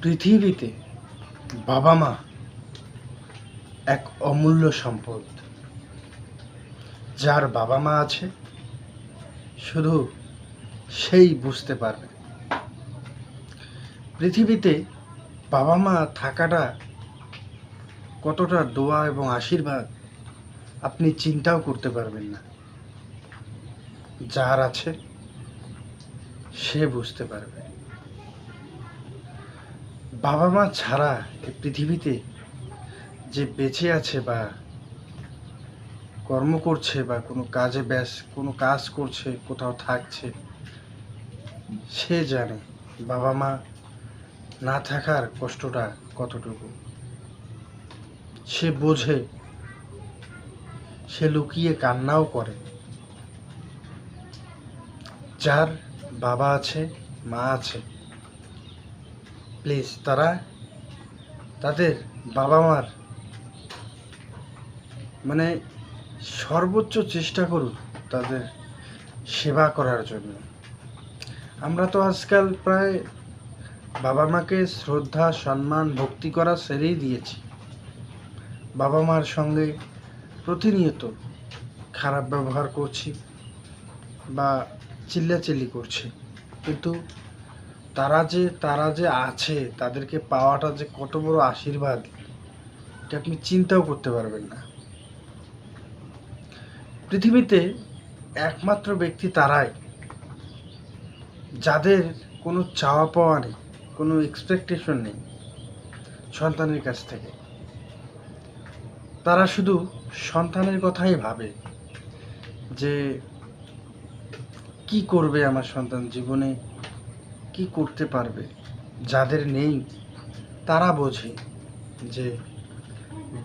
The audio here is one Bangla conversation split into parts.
পৃথিবীতে বাবা মা এক অমূল্য সম্পদ। যার বাবা মা আছে শুধু সেই বুঝতে পারবে পৃথিবীতে বাবা মা থাকাটা কতটা দোয়া এবং আশীর্বাদ আপনি চিন্তাও করতে পারবেন না। যার আছে সে বুঝতে পারবে। বাবা মা ছাড়া এই পৃথিবীতে যে বেঁচে আছে বা কর্ম করছে বা কোনো কাজ করছে, কোথাও থাকছে, সে জানে বাবা মা না থাকার কষ্টটা কতটুকু। সে বোঝে, সে লুকিয়ে কান্নাও করে। যার বাবা আছে, মা আছে, প্লিজ তারা তাদের বাবা মার সর্বোচ্চ চেষ্টা করুন তাদের সেবা করার জন্য। আমরা তো আজকাল প্রায় বাবা মাকে শ্রদ্ধা, সম্মান, ভক্তি করা ছেড়েই দিয়েছি। বাবা মার সঙ্গে প্রতিনিয়ত খারাপ ব্যবহার করছি বা চিল্লাচিল্লি করছি, কিন্তু তারা যে আছে, তাদেরকে পাওয়াটা যে কত বড় আশীর্বাদ, এটা আপনি চিন্তাও করতে পারবেন না। পৃথিবীতে একমাত্র ব্যক্তি তারাই যাদের কোনো চাওয়া পাওয়া নেই, কোনো এক্সপেকটেশন নেই সন্তানের কাছ থেকে। তারা শুধু সন্তানের কথাই ভাবে যে কি করবে আমার সন্তান, জীবনে কি করতে পারবে। যাদের নেই তারা বোঝে যে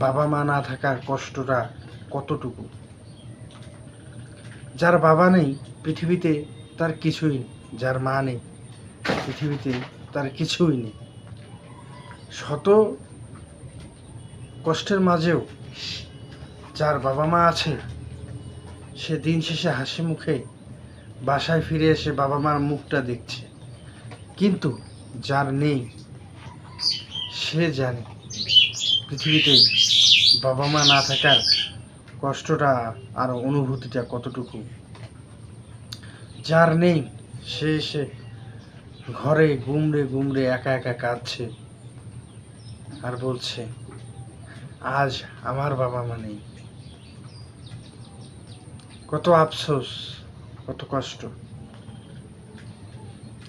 বাবা মা না থাকার কষ্টটা কতটুকু। যার বাবা নেই পৃথিবীতে তার কিছুই নেই, যার মা নেই পৃথিবীতে তার কিছুই নেই। শত কষ্টের মাঝেও যার বাবা মা আছে সে দিন শেষে হাসি মুখে বাসায় ফিরে এসে বাবা মার মুখটা দেখছে। কিন্তু যার নেই সে জানে পৃথিবীতে বাবা মা না থাকার কষ্টটা আর অনুভূতিটা কতটুকু। যার নেই সে এসে ঘরে গুমড়ে গুমড়ে একা একা কাঁদছে আর বলছে আজ আমার বাবা মা নেই। কত আফসোস, কত কষ্ট।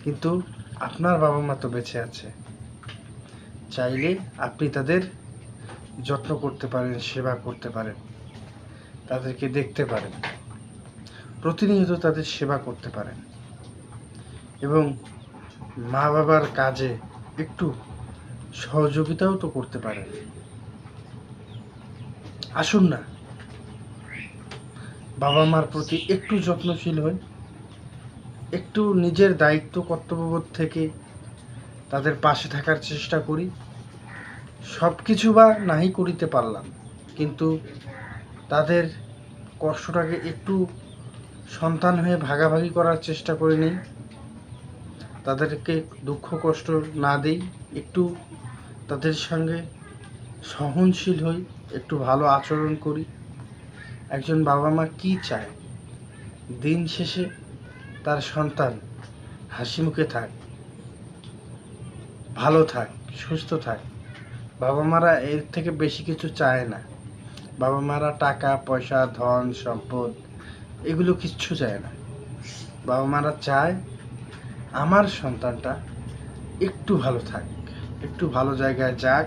কিন্তু আপনার বাবা মা তো বেঁচে আছে। চাইলে আপনি তাদের যত্ন করতে পারেন, সেবা করতে পারেন, তাদেরকে দেখতে পারেন, প্রতিনিয়ত তাদের সেবা করতে পারেন এবং মা বাবার কাজে একটু সহযোগিতাও তো করতে পারেন। আসুন না, বাবা মার প্রতি একটু যত্নশীল হই, একটু নিজের দায়িত্ব কর্তব্যবোধ থেকে তাদের পাশে থাকার চেষ্টা করি। সব কিছু বা নাহি করিতে পারলাম, কিন্তু তাদের কষ্টটাকে একটু সন্তান হয়ে ভাগাভাগি করার চেষ্টা করে নিই। তাদেরকে দুঃখ কষ্ট না দেই, একটু তাদের সঙ্গে সহনশীল হই, একটু ভালো আচরণ করি। একজন বাবা মা কি চায়? দিন শেষে তার সন্তান হাসি মুখে থাক, ভালো থাক, সুস্থ থাক। বাবা মারা এর থেকে বেশি কিছু চায় না। বাবা মারা টাকা পয়সা, ধন সম্পদ এগুলো কিচ্ছু চায় না। বাবা মারা চায় আমার সন্তানটা একটু ভালো থাক, একটু ভালো জায়গায় যাক,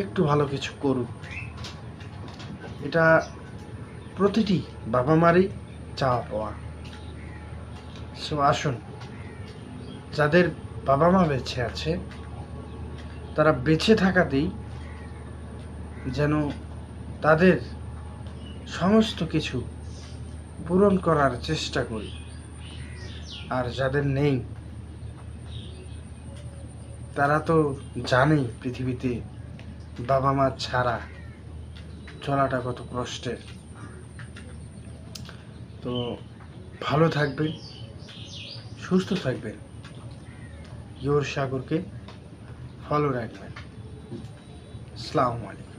একটু ভালো কিছু করুক। এটা প্রতিটি বাবা মারই চাওয়া পাওয়া। সো আসুন, যাদের বাবা মা বেঁচে আছে তারা বেঁচে থাকাতেই যেন তাদের সমস্ত কিছু পূরণ করার চেষ্টা করি। আর যাদের নেই তারা তো জানেই পৃথিবীতে বাবা মা ছাড়া চলাটা কত কষ্টের। তো ভালো থাকবেন, সুস্থ থাকবেন। ইয়োর সাগরকে ফলো রাখবেন। আসসালামু আলাইকুম।